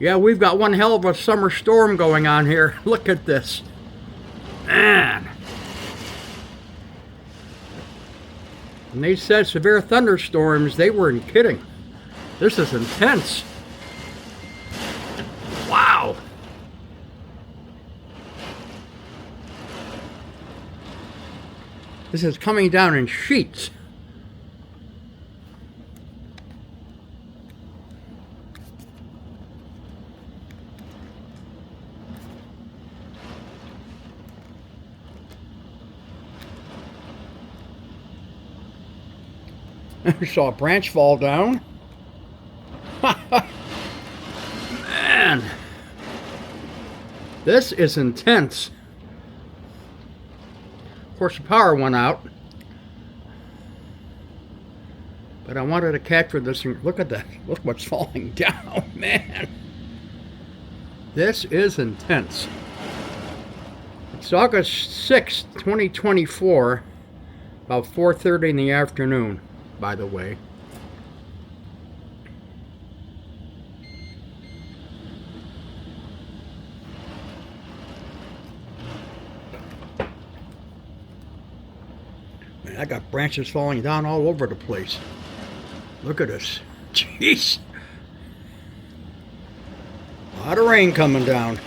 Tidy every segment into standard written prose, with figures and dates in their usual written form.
Yeah, we've got one hell of a summer storm going on here. Look at this. Man. And they said severe thunderstorms. They weren't kidding. This is intense. Wow. This is coming down in sheets. I saw a branch fall down. Man, this is intense. Of course, the power went out, but I wanted to capture this. And look at that. Look what's falling down, man. This is intense. It's August 6th, 2024, about 4:30 in the afternoon, by the way. Man, I got branches falling down all over the place. Look at this. Jeez. A lot of rain coming down.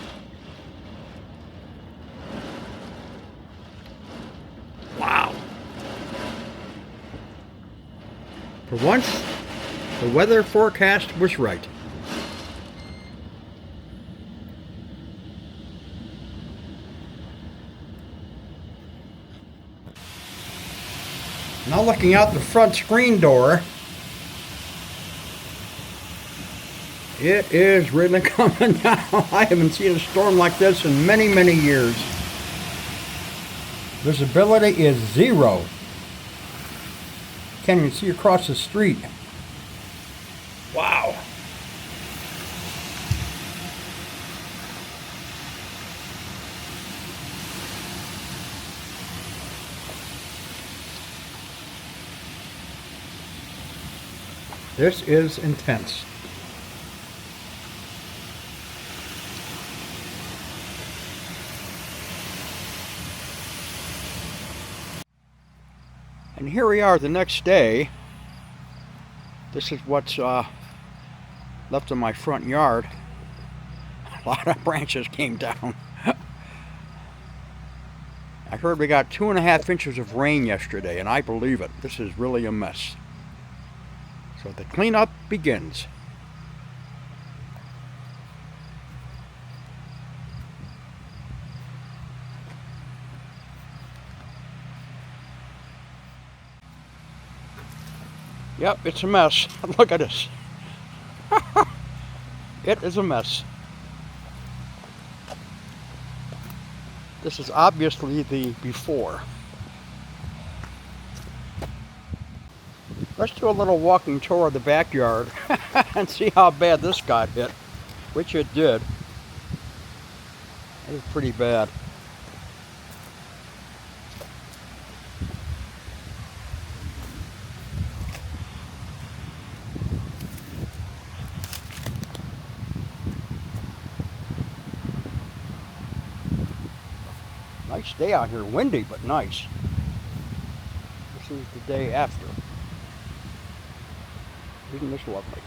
Wow. For once, the weather forecast was right. Now looking out the front screen door, it is really coming down. I haven't seen a storm like this in many, many years. Visibility is 0. Can't even see across the street. Wow. This is intense. And here we are the next day. This is what's left of my front yard. A lot of branches came down. I heard we got 2.5 inches of rain yesterday, and I believe it. This is really a mess. So the cleanup begins. Yep, it's a mess. Look at this. It is a mess. This is obviously the before. Let's do a little walking tour of the backyard and see how bad this got hit, which it did. It was pretty bad. Nice day out here, windy but nice. This is the day after. Isn't this lovely?